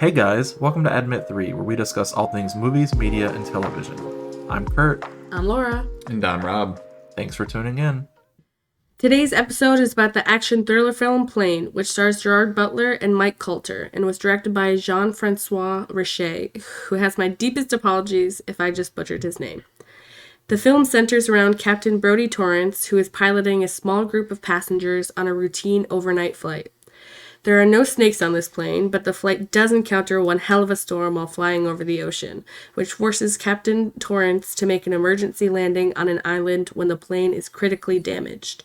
Hey guys, welcome to Admit 3, where we discuss all things movies, media, and television. I'm Kurt. I'm Laura. And I'm Rob. Thanks for tuning in. Today's episode is about the action thriller film Plane, which stars Gerard Butler and Mike Coulter, and was directed by Jean-Francois Richet, who has my deepest apologies if I just butchered his name. The film centers around Captain Brodie Torrance, who is piloting a small group of passengers on a routine overnight flight. There are no snakes on this plane, but the flight does encounter one hell of a storm while flying over the ocean, which forces Captain Torrance to make an emergency landing on an island when the plane is critically damaged.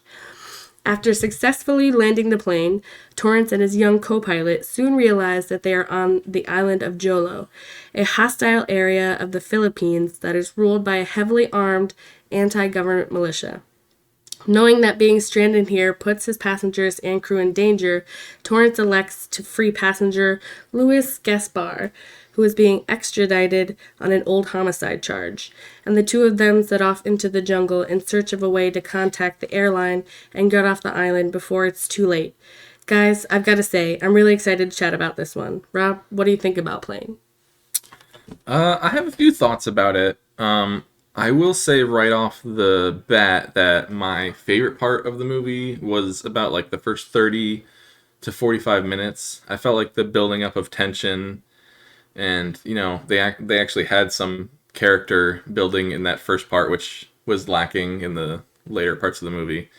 After successfully landing the plane, Torrance and his young co-pilot soon realize that they are on the island of Jolo, a hostile area of the Philippines that is ruled by a heavily armed anti-government militia. Knowing that being stranded here puts his passengers and crew in danger, Torrance elects to free passenger Louis Gaspar, who is being extradited on an old homicide charge, and the two of them set off into the jungle in search of a way to contact the airline and get off the island before it's too late. Guys, I've got to say, I'm really excited to chat about this one. Rob, what do you think about Plane? I have a few thoughts about it. I will say right off the bat that my favorite part of the movie was about like the first 30 to 45 minutes. I felt like the building up of tension, and they actually had some character building in that first part, which was lacking in the later parts of the movie.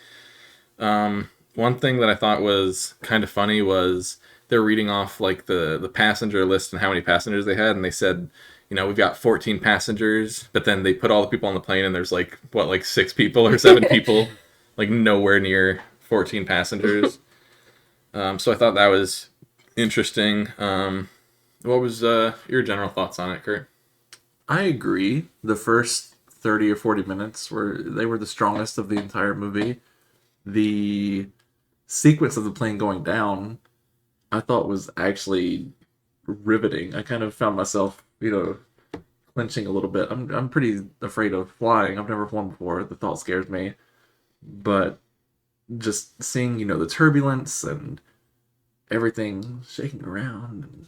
One thing that I thought was kind of funny was they're reading off like the passenger list and how many passengers they had, and they said, we've got 14 passengers, but then they put all the people on the plane and there's like 6 people or 7 people, like nowhere near 14 passengers. So I thought that was interesting. What was your general thoughts on it, Kurt? I agree. The first 30 or 40 minutes were the strongest of the entire movie. The sequence of the plane going down, I thought was actually riveting. I kind of found myself, clenching a little bit. I'm pretty afraid of flying. I've never flown before. The thought scares me. But just seeing, the turbulence and everything shaking around, and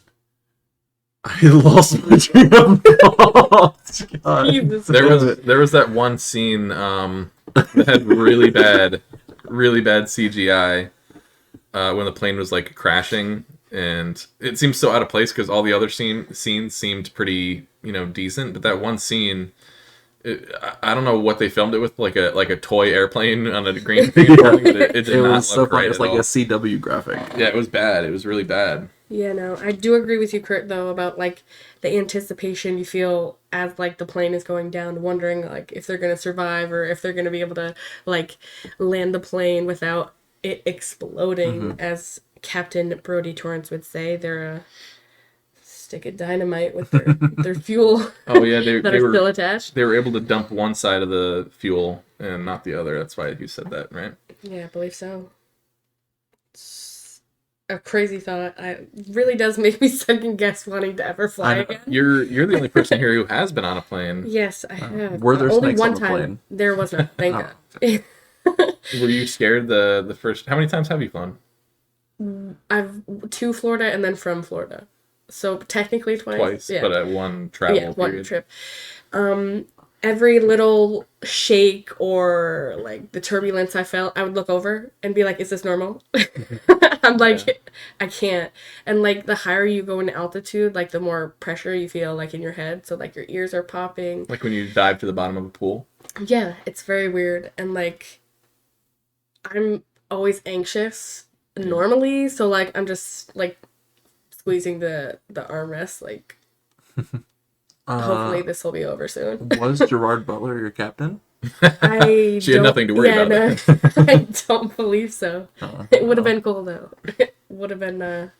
I lost my train of thought. God. There was that one scene that had really bad CGI when the plane was like crashing, and it seems so out of place because all the other scenes seemed pretty decent, but that one scene, I don't know what they filmed it with, like a toy airplane on a green screen. But it did not was so look right. It's like a CW graphic. Yeah, it was bad. It was really bad. Yeah, no, I do agree with you, Kurt, though, about, like, the anticipation you feel as, like, the plane is going down, wondering, like, if they're going to survive or if they're going to be able to, like, land the plane without it exploding, as Captain Brodie Torrance would say. They're a stick of dynamite with their fuel. Oh, yeah, they that are were still attached. They were able to dump one side of the fuel and not the other. That's why you said that, right? Yeah, I believe so. A crazy thought. It really does make me second guess wanting to ever fly again. You're the only person here who has been on a plane. Yes, I have. Were there only snakes one on the time. plane? There was not. Thank God. Were you scared the first? How many times have you flown? I've to Florida and then from Florida, so technically twice. Yeah. But at one travel one period. trip. Every little shake or like the turbulence I felt, I would look over and be like, "Is this normal?" I'm like, yeah. I can't. And like the higher you go in altitude, like the more pressure you feel like in your head. So like your ears are popping. Like when you dive to the bottom of a pool. Yeah, it's very weird. And like, I'm always anxious normally, so like I'm just like squeezing the armrest, like hopefully this will be over soon. Was Gerard Butler your captain? She had nothing to worry about. No, I don't believe so. It would have been cool though. It would have been an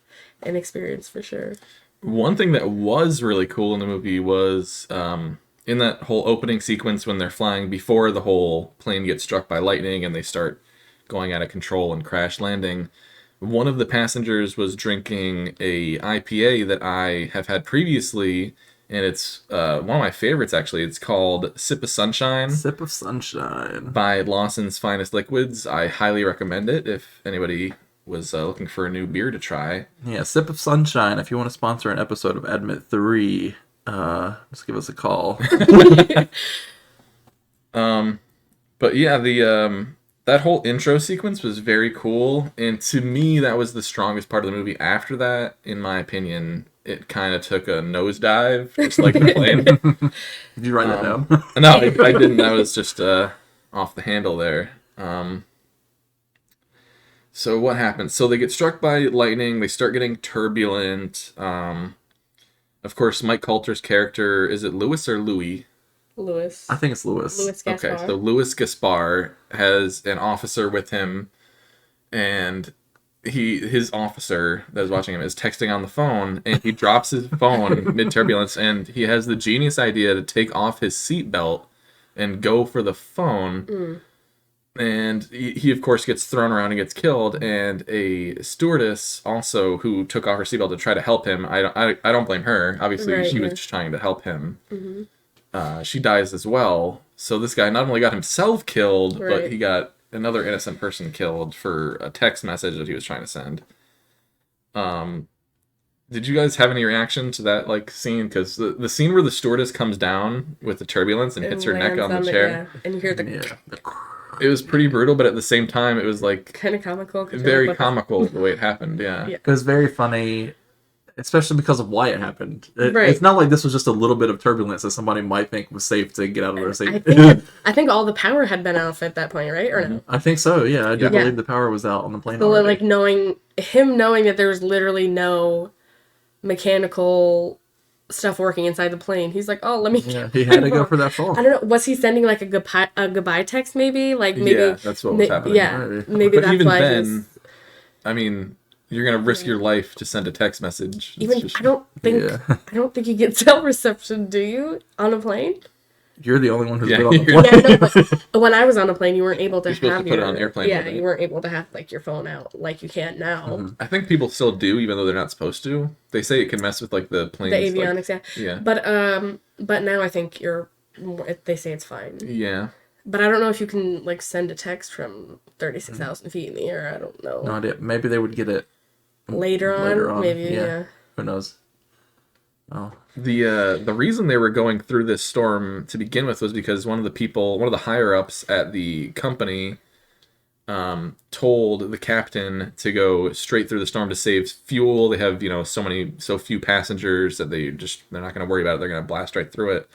experience for sure. One thing that was really cool in the movie was in that whole opening sequence when they're flying before the whole plane gets struck by lightning and they start going out of control and crash landing. One of the passengers was drinking a IPA that I have had previously, and it's one of my favorites actually. It's called Sip of Sunshine. Sip of Sunshine. By Lawson's Finest Liquids. I highly recommend it if anybody was looking for a new beer to try. Yeah, Sip of Sunshine. If you want to sponsor an episode of Admit 3, just give us a call. But yeah, the that whole intro sequence was very cool, and to me, that was the strongest part of the movie. After that, in my opinion, it kind of took a nosedive, just like the plane. Did you write that down? No, I didn't. I was just off the handle there. So what happens? So they get struck by lightning. They start getting turbulent. Of course, Mike Coulter's character, is it Louis or Louis? Louis. I think it's Louis. Louis Gaspar. Okay, so Louis Gaspar has an officer with him, and his officer that is watching him is texting on the phone, and he drops his phone mid turbulence, and he has the genius idea to take off his seatbelt and go for the phone. And he of course gets thrown around and gets killed, and a stewardess also who took off her seatbelt to try to help him. I don't blame her. Obviously, Right, she was yeah. just trying to help him. She dies as well. So this guy not only got himself killed, but Right. he got another innocent person killed for a text message that he was trying to send. Did you guys have any reaction to that like scene? Because the scene where the stewardess comes down with the turbulence and hits her neck Lands on the chair, Yeah. And you hear the Yeah. it was pretty brutal, but at the same time, it was like kind of comical. 'Cause you're very like, what comical the way it happened. Yeah. Yeah. It was very funny, especially because of why it happened. Right. It's not like this was just a little bit of turbulence that somebody might think was safe to get out of their I seat. think all the power had been off at that point, right? Or no? I think so, yeah. I do Yeah. believe the power was out on the plane So already. like knowing that there was literally no mechanical stuff working inside the plane, he's like, oh, let me. Yeah, he had to go for that I fall. don't know. Was he sending like a goodbye text? Maybe like maybe. Yeah, that's what was happening. Yeah, Maybe. maybe But that's even why. then, I mean, you're gonna risk your life to send a text message. It's Even just- I don't think Yeah. I don't think you get cell reception. Do you on a plane? You're the only one who's Yeah, been on the you're- plane. Yeah, no, but when I was on a plane, you weren't able to You're supposed have to put it your on airplane yeah, mode. you weren't able to have like your phone out like you can now. I think people still do, even though they're not supposed to. They say it can mess with like the planes. The like- avionics, yeah. yeah. But now I think they say it's fine. Yeah. But I don't know if you can like send a text from 36,000 feet in the air. I don't know. No idea. Maybe they would get it Later on, maybe yeah. Who knows? Oh, The reason they were going through this storm to begin with was because one of the higher ups at the company, told the captain to go straight through the storm to save fuel. They have so few passengers that they're not going to worry about it. They're going to blast right through it.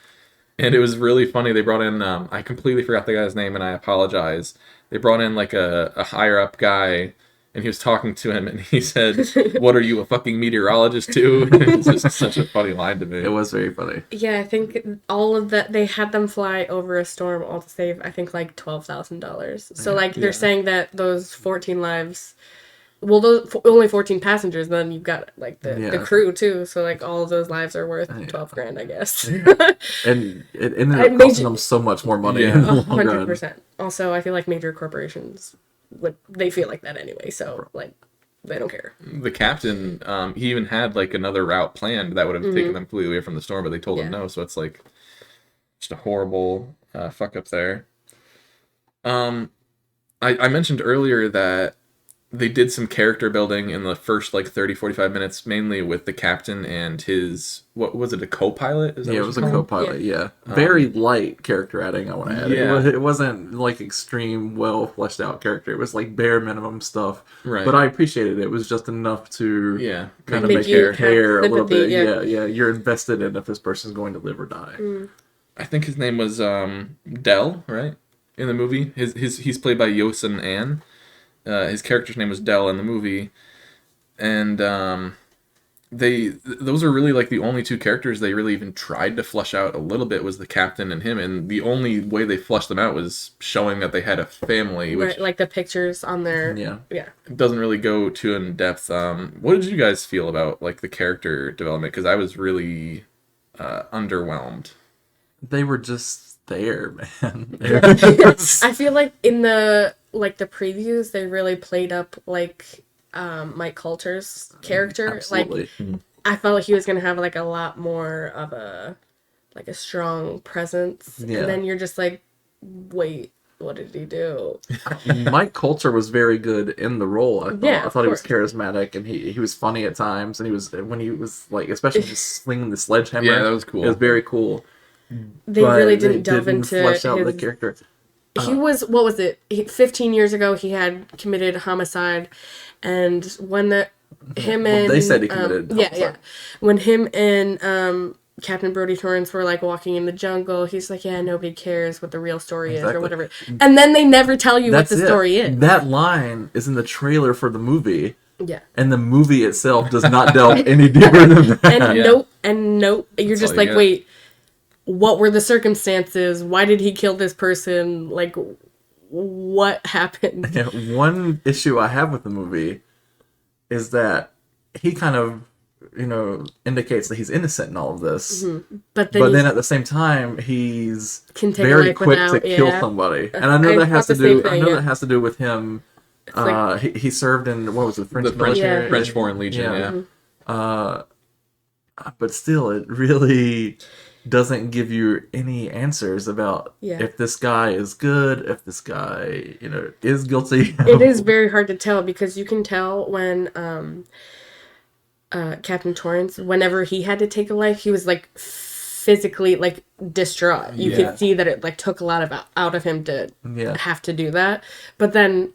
And it was really funny. They brought in I completely forgot the guy's name, and I apologize. They brought in like a higher up guy, and he was talking to him, and he said, "What are you, a fucking meteorologist too?" It's just such a funny line to me. it was very funny. Yeah, I think all of that they had them fly over a storm all to save I think like $12,000. So like they're saying that those 14 lives, well, those only 14 passengers. Then you've got like the Yeah. crew too. So like all of those lives are worth 12 grand, I guess. And it ended I up made costing you- them so much more money Yeah. in the long run. 100%. Also, I feel like major corporations they feel like that anyway. So like they don't care. The captain, he even had like another route planned that would have taken them completely away from the storm, but they told him Yeah. no. So it's like just a horrible fuck up there. I mentioned earlier that they did some character building in the first like 30-45 minutes, mainly with the captain and his, what was it, a co-pilot? Is that Yeah, what it was you a call him? co-pilot. Yeah, very light character adding. I want to add. Yeah. It wasn't like extreme, well fleshed out character. It was like bare minimum stuff. Right. But I appreciated it. It was just enough to Yeah. kind of Make make you you have care a little sympathy, bit. yeah. Yeah. You're invested in if this person's going to live or die. I think his name was Dell, right? In the movie, he's played by Yosin An. His character's name was Dell in the movie, and those are really like the only two characters they really even tried to flesh out a little bit was the captain and him, and the only way they fleshed them out was showing that they had a family, which Right, like the pictures on their Yeah. doesn't really go too in depth. What did you guys feel about like the character development? Because I was really underwhelmed. They were just there, man. I feel like in the previews they really played up like Mike Coulter's character. Absolutely. Like I felt like he was gonna have like a lot more of a strong presence. Yeah. And then you're just like, wait, what did he do? Mike Coulter was very good in the role. I thought. Yeah, I of thought he was course. charismatic, and he was funny at times. And he was when he was like, especially just slinging the sledgehammer. Yeah, that was It was cool. very cool. They really But they didn't delve didn't into flesh out the his. character. He was, what was it? 15 years ago, he had committed homicide, and when him Well, and they said he committed yeah, homicide. yeah, when him and Captain Brody Torrance were like walking in the jungle, he's like, yeah, nobody cares what the real story is or Exactly. whatever, and then they never tell you what That's the it. story is. That line is in the trailer for the movie, Yeah. and the movie itself does not delve any deeper than that. And Yeah. nope. You're That's just all you like, get. wait, what were the circumstances? Why did he kill this person? Like, what happened? One issue I have with the movie is that he kind of, indicates that he's innocent in all of this. But then, But then at the same time, he's can take a very life quick to without, kill yeah. somebody, and I know I that has thought to the same do. I thing, know yeah. that has to do with him. like- He served in what was it, French The French military? Yeah. French Foreign Legion. Yeah. Yeah. But still, it really doesn't give you any answers about Yeah. if this guy is good, if this guy, is guilty. It is very hard to tell because you can tell when Captain Torrance, whenever he had to take a life, he was like physically like distraught. You Yeah. could see that it like took a lot of out of him to Yeah. have to do that. But then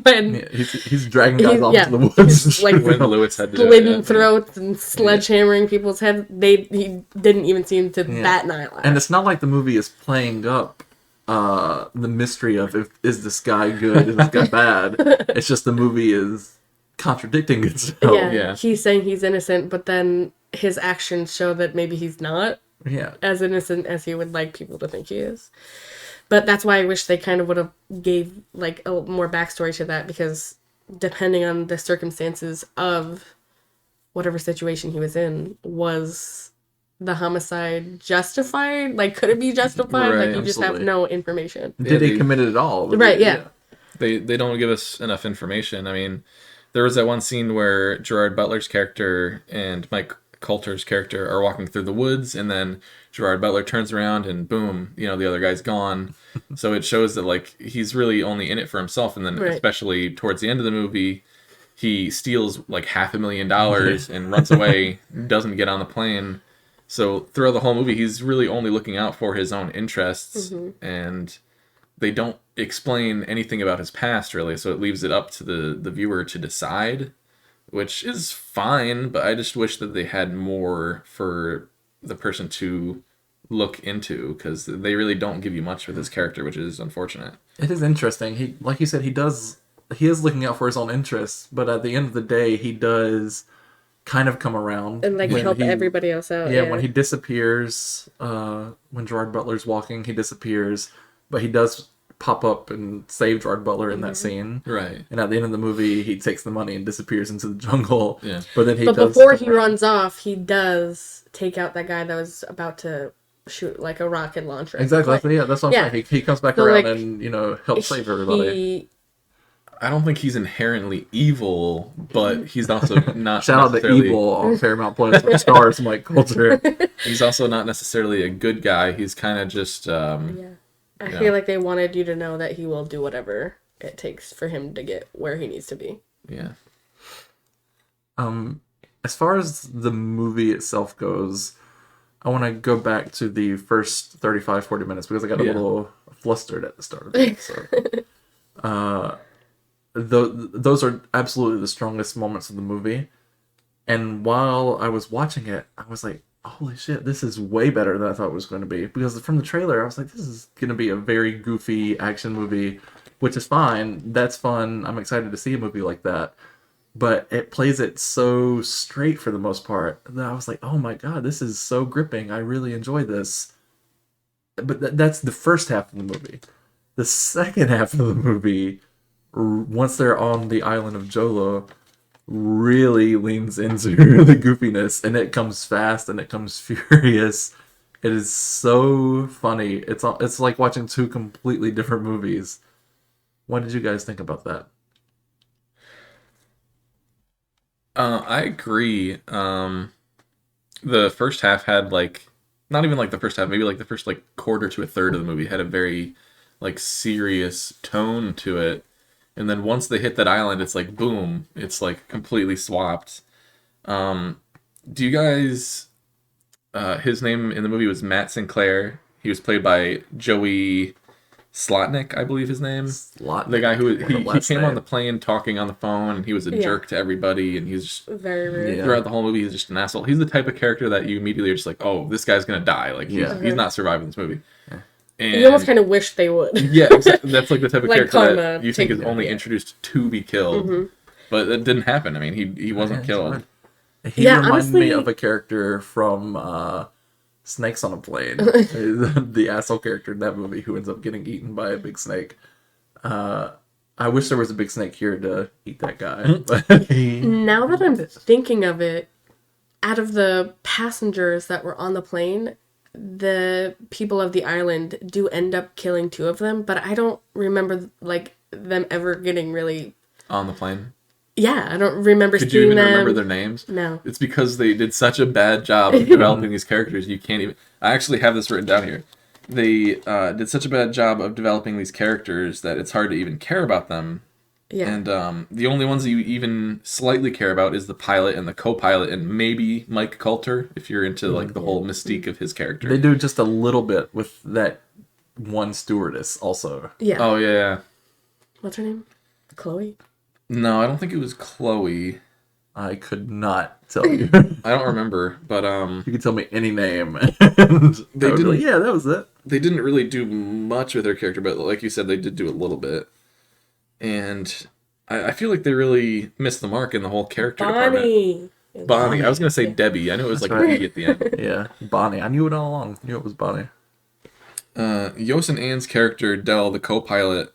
when Yeah, he's dragging guys He's- off yeah. to the woods. He's, like, When Lewis had to do it, slitting yeah. throats and sledgehammering people's heads, he didn't even seem to bat an eyelash. And it's not like the movie is playing up the mystery of is this guy good, is this guy bad. It's just the movie is contradicting itself. Yeah. He's saying he's innocent, but then his actions show that maybe he's not Yeah. as innocent as he would like people to think he is. But that's why I wish they kind of would have gave like a more backstory to that, because depending on the circumstances of whatever situation he was in, was the homicide justified? Like, could it be justified? Right, Like, you just have absolutely. no information. Did Yeah, he commit it at all? Was Right, it- yeah. They don't give us enough information. I mean, there was that one scene where Gerard Butler's character and Mike Coulter's character are walking through the woods, and then Gerard Butler turns around and boom, the other guy's gone. So it shows that like he's really only in it for himself, and then Right. especially towards the end of the movie, he steals like $500,000 and runs away, doesn't get on the plane. So throughout the whole movie, he's really only looking out for his own interests, and they don't explain anything about his past really, so it leaves it up to the viewer to decide, which is fine, but I just wish that they had more for the person to look into, because they really don't give you much with his character, which is unfortunate. It is interesting. He, like you said, he is looking out for his own interests, but at the end of the day, he does kind of come around And like when help he- everybody else out. Yeah, when he disappears, when Gerard Butler's walking, he disappears, but he does pop up and save Gerard Butler in that scene. Right. And at the end of the movie, he takes the money and disappears into the jungle. Yeah. But then he But does before come he around. runs off, he does take out that guy that was about to shoot like a rocket launcher. Exactly. Like, Yeah, that's what I'm yeah. saying. He comes back So, around like, and, helps save everybody. He, I don't think he's inherently evil, but he's also not Shout out to necessarily Evil on Paramount Plus, which stars Mike Coulter. he's also not necessarily a good guy. He's kind of just yeah. I Yeah. feel like they wanted you to know that he will do whatever it takes for him to get where he needs to be. yeah. As far as the movie itself goes, I want to go back to the first 35, 40 minutes because I got a Yeah. little flustered at the start of it. So. Those are absolutely the strongest moments of the movie. And while I was watching it, I was like, holy shit, this is way better than I thought it was going to be. Because from the trailer, I was like, this is going to be a very goofy action movie, which is fine. That's fun. I'm excited to see a movie like that. But it plays it so straight for the most part that I was like, oh my god, this is so gripping. I really enjoy this. But that's the first half of the movie. The second half of the movie, once they're on the island of Jolo, really leans into the goofiness, and it comes fast and it comes furious. It is so funny. It's like watching two completely different movies. What did you guys think about that? I agree. The first half had like, not even like the first half, maybe like the first like quarter to a third of the movie had a very like serious tone to it. And then once they hit that island, it's like boom, it's like completely swapped. Do you guys his name in the movie was Matt Sinclair. He was played by Joey Slotnick, I believe his name. Slotnick. The guy who he Last came on name. the plane talking on the phone, and he was a jerk to everybody, and he's just, Very rude. Yeah. throughout the whole movie he's just an asshole. He's the type of character that you immediately are just like, oh, this guy's gonna die. Like he's not surviving this movie. And You almost kind of wish they would. yeah, exactly. That's like the type of Like character karma, that you think is only yeah. introduced to be killed, but that didn't happen. I mean, he wasn't killed. He Yeah, reminded me honestly- of a character from Snakes on a Plane. The asshole character in that movie who ends up getting eaten by a big snake. I wish there was a big snake here to eat that guy. But Now that I'm thinking of it, out of the passengers that were on the plane, the people of the island do end up killing 2 of them, but I don't remember like them ever getting really. On the plane. Yeah, I don't remember Could you seeing even them. remember their names? No. It's because they did such a bad job of developing these characters. You can't even. I actually have this written down here. They did such a bad job of developing these characters that it's hard to even care about them. Yeah. And the only ones that you even slightly care about is the pilot and the co-pilot, and maybe Mike Coulter, if you're into like the whole mystique of his character. they do just a little bit with that one stewardess also. Yeah. Oh yeah. What's her name? Chloe? No, I don't think it was Chloe. I could not tell you. I don't remember, but You could tell me any name. And They I would be like, didn't- yeah, that was it. they didn't really do much with their character, but like you said, they did do a little bit. And I feel like they really missed the mark in the whole character department. Bonnie. I was gonna say Debbie. I knew it was like That's an right. E at the end. Yeah, Bonnie. I knew it all along. I knew it was Bonnie. Yos and Ann's character, Dell, the co-pilot,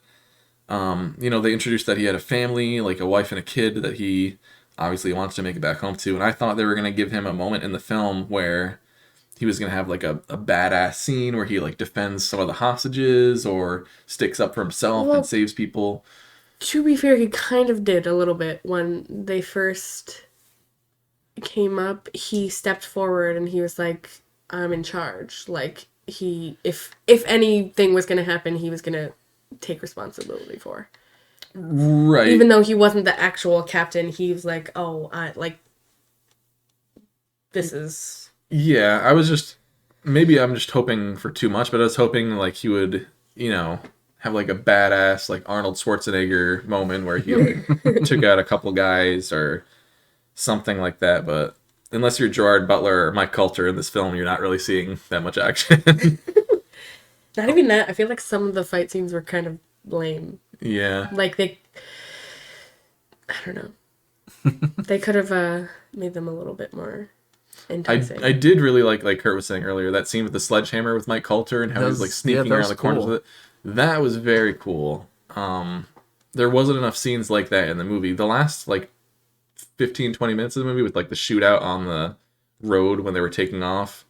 they introduced that he had a family, like a wife and a kid that he obviously wants to make it back home to. And I thought they were going to give him a moment in the film where he was going to have like a badass scene where he like defends some of the hostages or sticks up for himself Well- and saves people. To be fair, he kind of did a little bit when they first came up. He stepped forward and he was like, "I'm in charge." Like if anything was gonna happen, he was gonna take responsibility for. Right. Even though he wasn't the actual captain, he was like, "Oh, this is." Yeah, maybe I'm just hoping for too much, but I was hoping like he would, have like a badass like Arnold Schwarzenegger moment where he like took out a couple guys or something like that. But unless you're Gerard Butler or Mike Coulter in this film, you're not really seeing that much action. Not even that. I feel like some of the fight scenes were kind of lame. Yeah. Like I don't know. They could have made them a little bit more enticing. I did really like Kurt was saying earlier, that scene with the sledgehammer with Mike Coulter and how he was like sneaking that around was the corners cool. with it. That was very cool. There wasn't enough scenes like that in the movie. The last like 15-20 minutes of the movie with like the shootout on the road when they were taking off,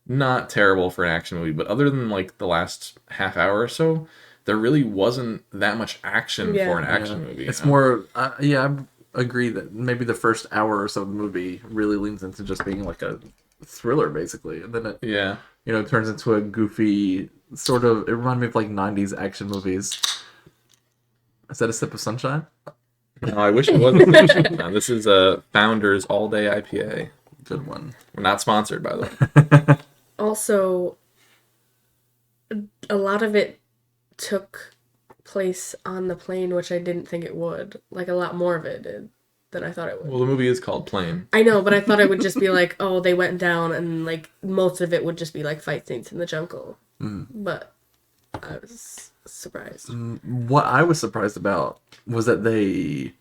not terrible for an action movie, but other than like the last half hour or so, there really wasn't that much action for an action movie. It's more, I agree that maybe the first hour or so of the movie really leans into just being like a thriller, basically. And then it, Yeah. turns into a goofy sort of, it reminded me of like 90s action movies. Is that a sip of sunshine? No, I wish it wasn't. No, this is a Founders All Day IPA. Good one. We're not sponsored, by the way. Also, a lot of it took place on the plane, which I didn't think it would. Like, a lot more of it did than I thought it would. Well, the movie is called Plane. I know, but I thought it would just be like, oh, they went down, and like most of it would just be like fight scenes in the jungle. But I was surprised. What I was surprised about was that they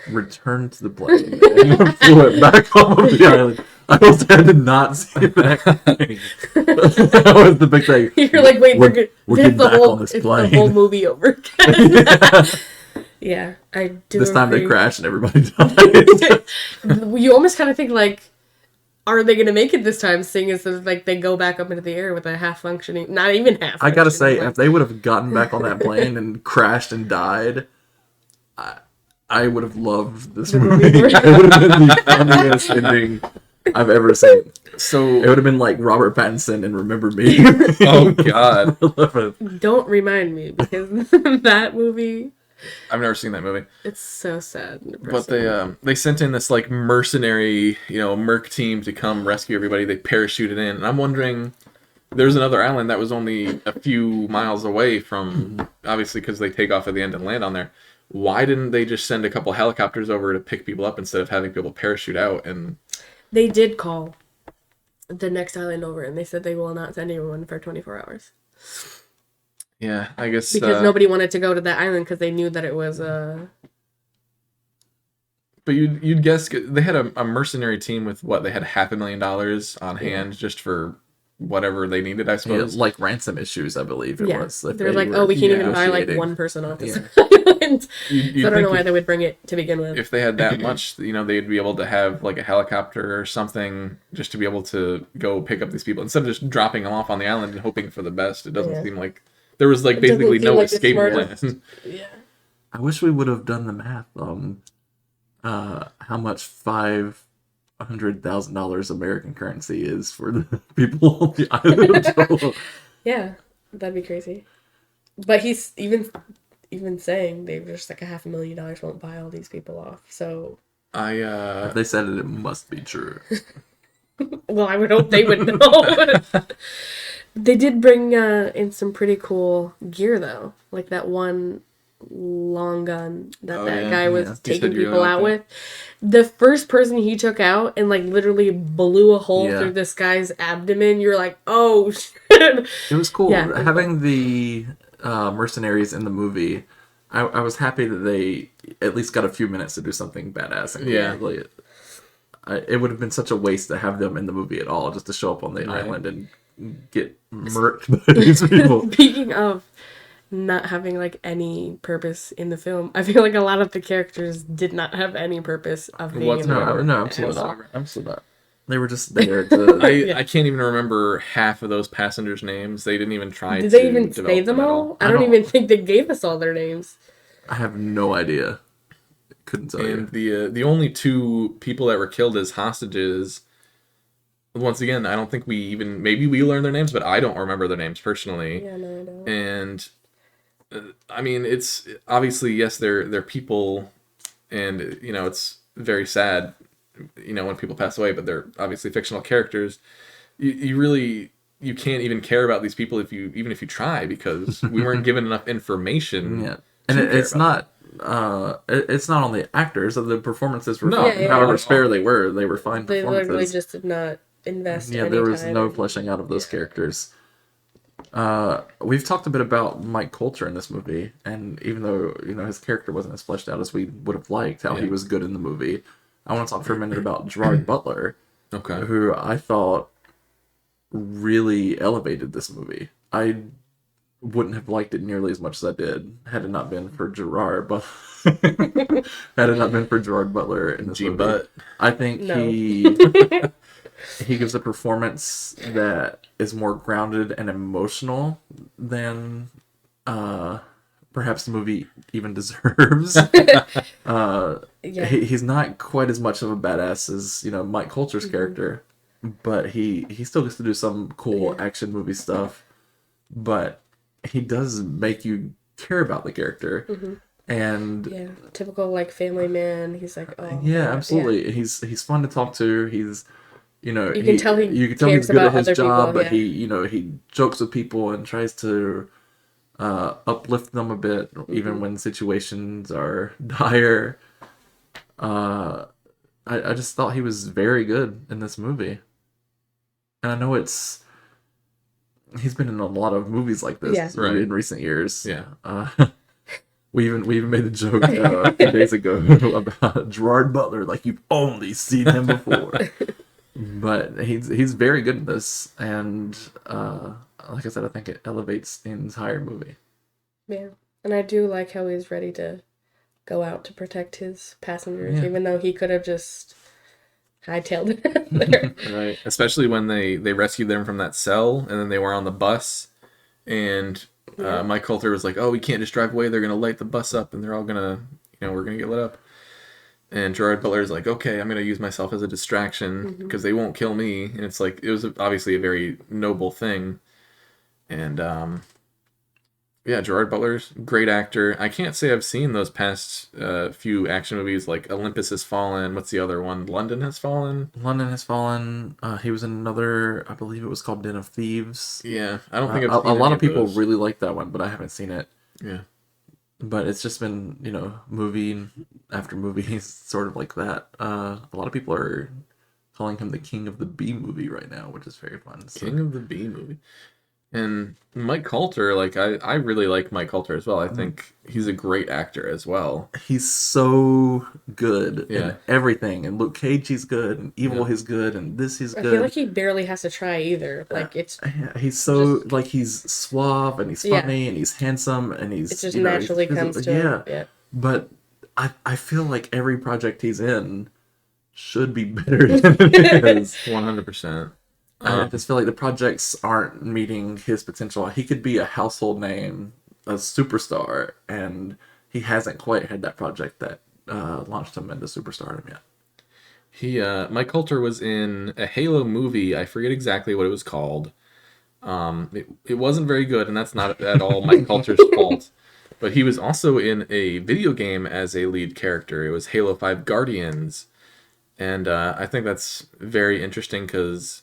returned to the plane and flew it back off of the island. I was had to not see that coming. That was the big thing. You're like, wait, We're they getting have back on this it's plane. the whole movie over again. Yeah, I do. This time they agree. crashed and everybody died. You almost kind of think like, are they gonna make it this time? Seeing as like they go back up into the air with a half functioning, not even half. I gotta say, functioning, if they would have gotten back on that plane and crashed and died, I would have loved this The movie. movie. It would have been the funniest ending I've ever seen. It So, would have been like Robert Pattinson and Remember Me. oh god, Don't remind me because that movie, I've never seen that movie. it's so sad and But depressing. they sent in this like mercenary, merc team to come rescue everybody. They parachuted in, and I'm wondering, there's another island that was only a few miles away from, obviously because they take off at the end and land on there. Why didn't they just send a couple helicopters over to pick people up instead of having people parachute out? And They did call the next island over, and they said they will not send anyone for 24 hours yeah, I guess because nobody wanted to go to that island because they knew that it was But you'd guess they had a mercenary team with what they had $500,000 on hand just for whatever they needed, I Yeah, suppose. like ransom issues, I believe it yeah. was. if They're they like, were oh, we can't even buy like negotiating. one person off this Yeah. island. You'd So I don't know think why if- they would bring it to begin with. If they had that much, they'd be able to have like a helicopter or something just to be able to go pick up these people instead of just dropping them off on the island and hoping for the best. It doesn't Yeah. seem like there was like It doesn't basically seem no like the escape smartest. plan. Yeah. I wish we would have done the math on how much $500,000 American currency is for the people on the island. Yeah, that'd be crazy. But he's even saying they've just like $500,000 won't buy all these people off. So, If they said it, it must be true. well, I would hope they would know. They did bring in some pretty cool gear though, like that one long gun that Oh, that yeah, guy was yeah. He taking said you people really out like with. The first person he took out and like literally blew a hole Yeah. through this guy's abdomen. You're like, oh shit. It was cool Yeah, it was having the mercenaries in the movie. I was happy that they at least got a few minutes to do something badass. And Yeah. like, it would have been such a waste to have them in the movie at all, just to show up on the Right. island and get murked by these people. Speaking of not having like any purpose in the film, I feel like a lot of the characters did not have any purpose of being in the No, film. no, absolutely at all. not. Absolutely not. They were just there to. I can't even remember half of those passengers' names. They didn't even try Did to they even develop say them at all? I I don't don't- even think they gave us all their names. I have no idea. Couldn't tell And you. the only two people that were killed as hostages, once again, I don't think we even, maybe we learned their names, but I don't remember their names personally. Yeah, no, I don't. And I mean, it's obviously, yes, they're people, and it's very sad, when people pass away, but they're obviously fictional characters. You really, you can't even care about these people even if you try, because we weren't given enough information. Yeah, and to care it's about not. It's not on the actors. The performances were No, fine. Yeah, yeah, However yeah. spare they were fine They literally performances. just did not invest. Yeah, any there was time no in- fleshing out of those characters. We've talked a bit about Mike Coulter in this movie, and even though his character wasn't as fleshed out as we would have liked, how he Yeah. was good in the movie, I want to talk for a minute about Gerard Butler, Okay. who I thought really elevated this movie. I wouldn't have liked it nearly as much as I did had it not been for Gerard, but had it not been for Gerard Butler in this movie. G-Butt. I think No. he gives a performance that is more grounded and emotional than perhaps the movie even deserves. Yeah. He's not quite as much of a badass as Mike Coulter's character, but he still gets to do some cool action movie stuff. But he does make you care about the character, and Yeah, typical like family man. He's like, oh yeah, absolutely. He's fun to talk to. He's you can tell he you can tell cares he's good at about his other job, people, but he jokes with people and tries to uplift them a bit, even when situations are dire. I just thought he was very good in this movie, and I know he's been in a lot of movies like this Yeah. Right. in recent years. Yeah. We even made a joke a few days ago about Gerard Butler, like you've only seen him before. But he's very good at this, and like I said, I think it elevates the entire movie. Yeah, and I do like how he's ready to go out to protect his passengers, Yeah. even though he could have just hightailed it there. Right. Especially when they rescued them from that cell, and then they were on the bus, and Mike Coulter was like, "Oh, we can't just drive away. They're gonna light the bus up, and they're all gonna, we're gonna get lit up." And Gerard Butler's like, okay, I'm going to use myself as a distraction because they won't kill me. And it's like, it was obviously a very noble thing. And yeah, Gerard Butler's great actor. I can't say I've seen those past few action movies like Olympus Has Fallen. What's the other one? London Has Fallen. London Has Fallen. He was in another, I believe it was called Den of Thieves. Yeah, I don't think I've A seen lot any of people those. really like that one, but I haven't seen it. Yeah, But it's just been, movie after movie, sort of like that. A lot of people are calling him the king of the B movie right now, which is very fun. So. King of the B movie. And Mike Coulter, like I really like Mike Coulter as well. I think he's a great actor as well. He's so good Yeah. in everything. And Luke Cage, he's good. And Evil, Yeah. he's good. And this, he's I good. feel like he barely has to try either. Like it's Yeah, he's so like he's suave and he's funny and he's handsome and he's it just he's naturally comes to him. Yeah. But I feel like every project he's in should be better than it is. 100%. I just feel like the projects aren't meeting his potential. He could be a household name, a superstar, and he hasn't quite had that project that launched him into superstardom yet. He Mike Coulter was in a Halo movie. I forget exactly what it was called. It wasn't very good, and that's not at all Mike Coulter's fault. But he was also in a video game as a lead character. It was Halo 5 Guardians. And I think that's very interesting because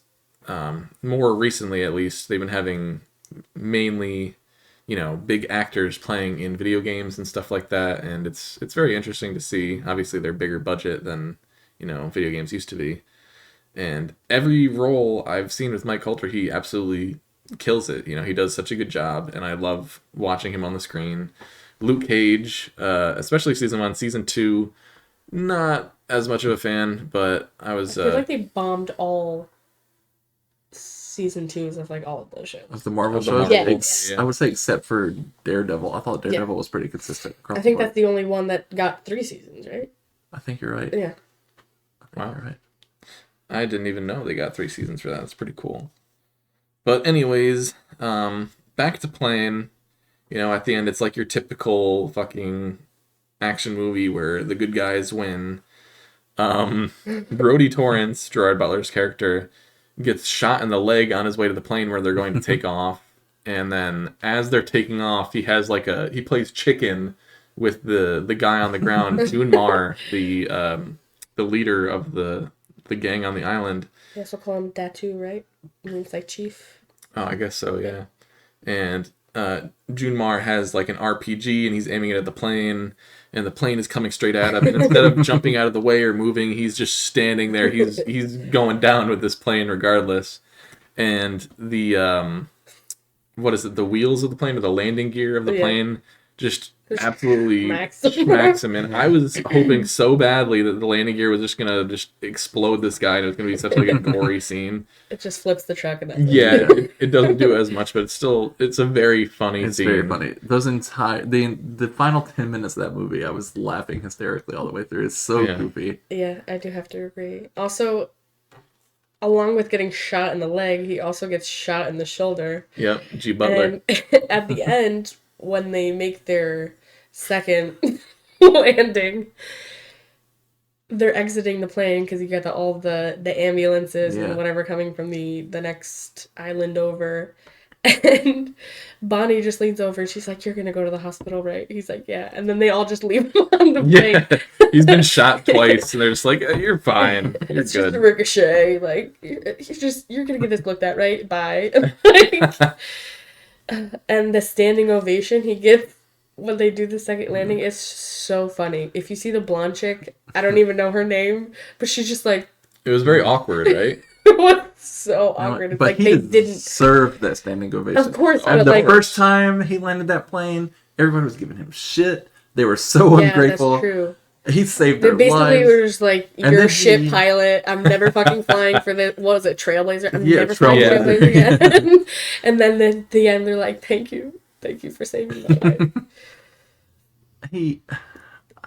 more recently, at least, they've been having mainly, big actors playing in video games and stuff like that. And it's very interesting to see. Obviously, they're bigger budget than, video games used to be. And every role I've seen with Mike Coulter, he absolutely kills it. He does such a good job, and I love watching him on the screen. Luke Cage, especially season 1, season 2, not as much of a fan, but I was. I feel like they bombed all season 2s of like all of those shows. Of the Marvel Of the shows, Marvel, I would say except for Daredevil. I thought Daredevil was pretty consistent. Across I think the that's board. the only one that got 3 seasons, right? I think you're right. Yeah. Wow. You're right. I didn't even know they got 3 seasons for that. That's pretty cool. But anyways, back to Plane. At the end, it's like your typical fucking action movie where the good guys win. Brody Torrance, Gerard Butler's character, gets shot in the leg on his way to the plane where they're going to take off. And then as they're taking off, he has he plays chicken with the guy on the ground, June Mar, the leader of the gang on the island. They also call him Datu, right? It means like chief. Oh, I guess so, yeah. And June Mar has like an RPG and he's aiming it at the plane, and the plane is coming straight at him. And instead of jumping out of the way or moving, he's just standing there. He's going down with this plane regardless. And the what is it? The wheels of the plane or the landing gear of the plane just absolutely smacks him. And I was hoping so badly that the landing gear was just gonna just explode this guy, and it was gonna be such like a gory scene. It just flips the truck and that's Yeah, it doesn't do as much, but it's a very funny It's scene. very funny. Those the final 10 minutes of that movie, I was laughing hysterically all the way through. It's so goofy. Yeah, I do have to agree. Also, along with getting shot in the leg, he also gets shot in the shoulder. Yep, G. Butler. And at the end, when they make their second landing, they're exiting the plane because you got all the ambulances and whatever coming from the next island over. And Bonnie just leans over and she's like, "You're gonna go to the hospital, right?" He's like, "Yeah." And then they all just leave him on the plane. Yeah, he's been shot twice, and they're just like, "You're fine, you're It's just a good." ricochet. Like, you're gonna get this looked at, right? Bye. Like, and the standing ovation he gets when they do the second landing is so funny. If you see the blonde chick, I don't even know her name, but she's just like, It was very awkward, right? it was so awkward. It's But like he they didn't. serve that standing ovation. Of course, And but the like, first time he landed that plane, everyone was giving him shit. They were so yeah, ungrateful. that's true. He saved They their basically lives. were just like, And "You're a then ship he- pilot. I'm never fucking flying for the what was it, Trailblazer? I'm Yeah, never flying Trailblazer. Trailblazer again." And then at the end, they're like, "Thank you for saving my life."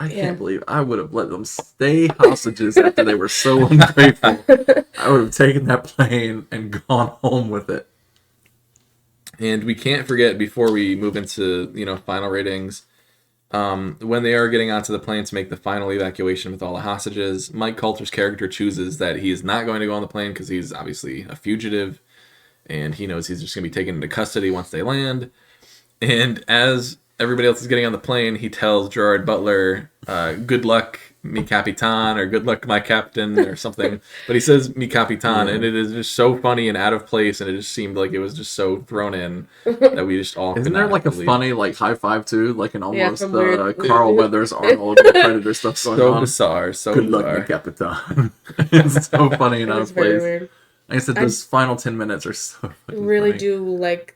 I can't believe I would have let them stay hostages after they were so ungrateful. I would have taken that plane and gone home with it. And we can't forget, before we move into final ratings, When they are getting onto the plane to make the final evacuation with all the hostages, Mike Coulter's character chooses that he is not going to go on the plane because he's obviously a fugitive, and he knows he's just going to be taken into custody once they land. And as everybody else is getting on the plane, he tells Gerard Butler, "Good luck, mi capitan," or "Good luck, my captain," or something. But he says "mi capitan," and it is just so funny and out of place, and it just seemed like it was just so thrown in that we just all. Isn't could there not like a believe. funny like high five too, like an almost from Weird- Carl Weathers Arnold Predator stuff going So on? bizarre, so Good luck, bizarre. mi capitan. It's so funny and It out was of very place. weird. Like I said, those final 10 minutes are so fucking Really funny. do like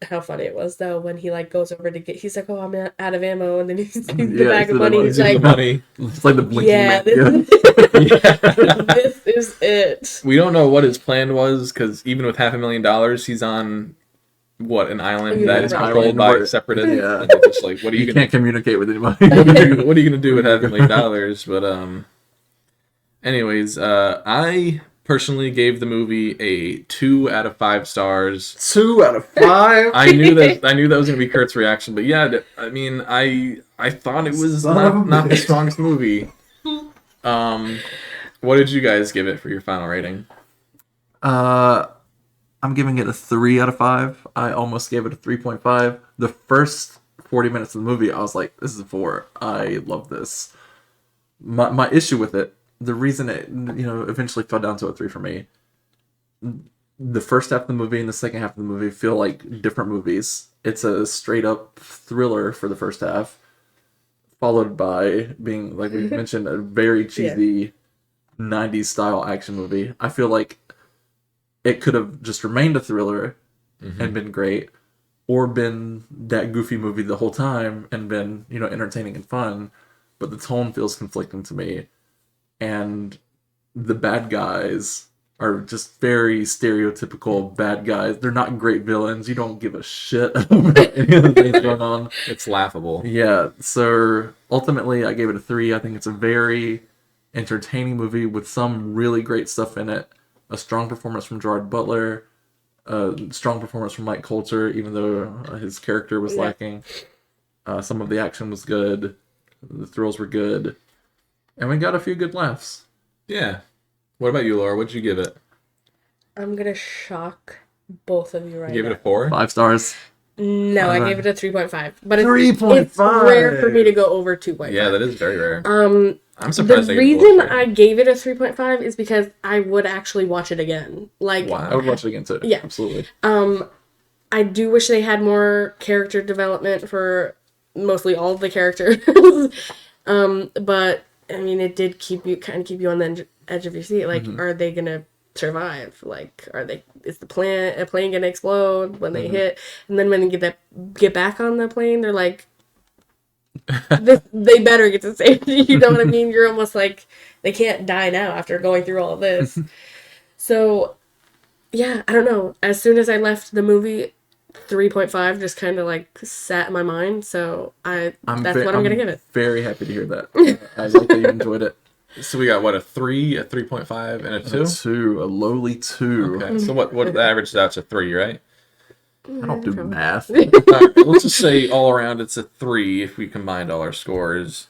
how funny it was though when he like goes over to get. He's like, "Oh, I'm out of ammo," and then he sees the Yeah, bag of so money. then He's he's like, the money. It's like the blinking "Yeah, man. this is it." We don't know what his plan was because even with $500,000, he's on an island Yeah. that is Right. controlled by Where- separatists. yeah. And it's just like, what are you You gonna can't communicate with anybody. what are you gonna do with $500,000? But anyways, I personally gave the movie a 2 out of 5 stars. 2 out of 5. I knew that was gonna be Kurt's reaction, but yeah, I mean, I thought it was Son of a not the bitch. strongest movie. What did you guys give it for your final rating? I'm giving it a 3 out of 5. I almost gave it a 3.5. The first 40 minutes of the movie, I was like, this is a 4. I love this. My issue with it, the reason it eventually fell down to a 3 for me, the first half of the movie and the second half of the movie feel like different movies. It's a straight up thriller for the first half, followed by being, like we mentioned, a very cheesy 90s style action movie. I feel like it could have just remained a thriller and been great, or been that goofy movie the whole time and been, entertaining and fun, but the tone feels conflicting to me. And the bad guys are just very stereotypical bad guys. They're not great villains. You don't give a shit about any of the things going on. It's laughable. Yeah, so ultimately I gave it a 3. I think it's a very entertaining movie with some really great stuff in it. A strong performance from Gerard Butler, a strong performance from Mike Coulter, even though his character was lacking. Some of the action was good. The thrills were good. And we got a few good laughs. Yeah. What about you, Laura? What'd you give it? I'm gonna shock both of you right You gave now. it a 4? 5 stars. No, I gave it a 3.5. But it's 3.5. rare for me to go over 2.5. Yeah, that is very rare. I'm The surprised they reason I gave it a 3.5 is because I would actually watch it again. Like, I would watch it again too. Yeah. Absolutely. I do wish they had more character development for mostly all of the characters. But I mean, it did keep you on the edge of your seat. Like, are they gonna survive? Like, is the plane gonna explode when they hit? And then when they get back on the plane, they're like, they better get to safety. You know what I mean? You're almost like, they can't die now after going through all of this. So, yeah, I don't know. As soon as I left the movie, 3.5 just kind of like sat in my mind. So that's what I'm gonna give it. Very happy to hear that. I like that you enjoyed it. So we got, what, a 3, a 3.5, and a 2? A 2, a lowly 2. Okay, so what averages out to 3, right? I don't do math. All right, let's just say all around it's a 3 if we combined all our scores.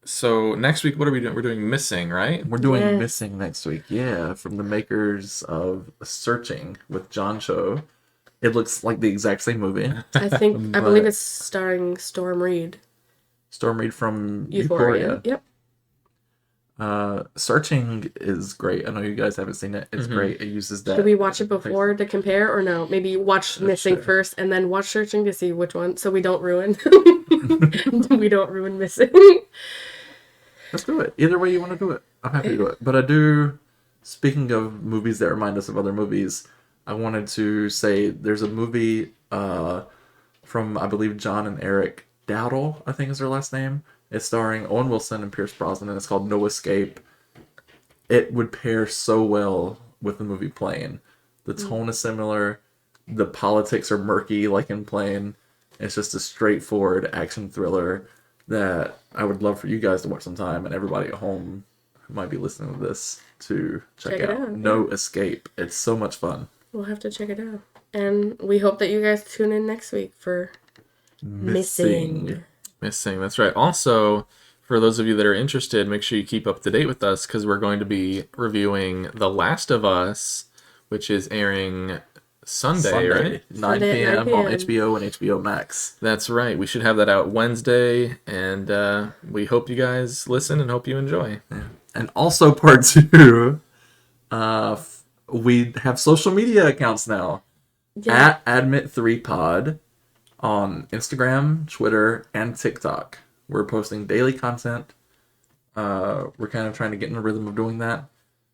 So next week, what are we doing? We're doing Missing, right? We're doing Yes. Missing next week. Yeah, from the makers of Searching with John Cho. It looks like the exact same movie. I believe it's starring Storm Reed. Storm Reed from Euphoria. Euphoria. Yep. Searching is great. I know you guys haven't seen it. It's great. It uses that. Should we watch it before to compare, or no? Maybe watch Missing sure. first and then watch Searching to see which one, so we don't ruin. We don't ruin Missing. Let's do it. Either way you want to do it, I'm happy to do it. But I do, speaking of movies that remind us of other movies, I wanted to say there's a movie from, I believe, John and Eric Dowdle, I think is their last name. It's starring Owen Wilson and Pierce Brosnan, and it's called No Escape. It would pair so well with the movie Plane. The tone is similar. The politics are murky, like in Plane. It's just a straightforward action thriller that I would love for you guys to watch sometime, and everybody at home who might be listening to this to check Check it out. out, No Escape. It's so much fun. We'll have to check it out, and we hope that you guys tune in next week for Missing. Missing. That's right. Also, for those of you that are interested, make sure you keep up to date with us because we're going to be reviewing The Last of Us, which is airing Sunday, right? 9 Sunday at 9 p.m. on p.m. HBO and HBO Max. That's right. We should have that out Wednesday, and we hope you guys listen and hope you enjoy. And also part 2, we have social media accounts now. Yeah. At Admit3Pod on Instagram, Twitter, and TikTok. We're posting daily content. We're kind of trying to get in the rhythm of doing that.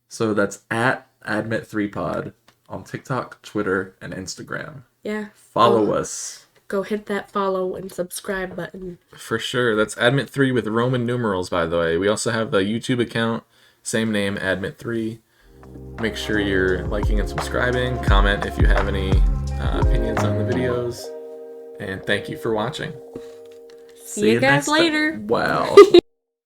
So that's at Admit3Pod on TikTok, Twitter, and Instagram. Yeah. Follow us. Go hit that follow and subscribe button. For sure. That's Admit3 with Roman numerals, by the way. We also have the YouTube account, same name, Admit3. Make sure you're liking and subscribing. Comment if you have any opinions on the videos. And thank you for watching. See you guys next time. later. Wow.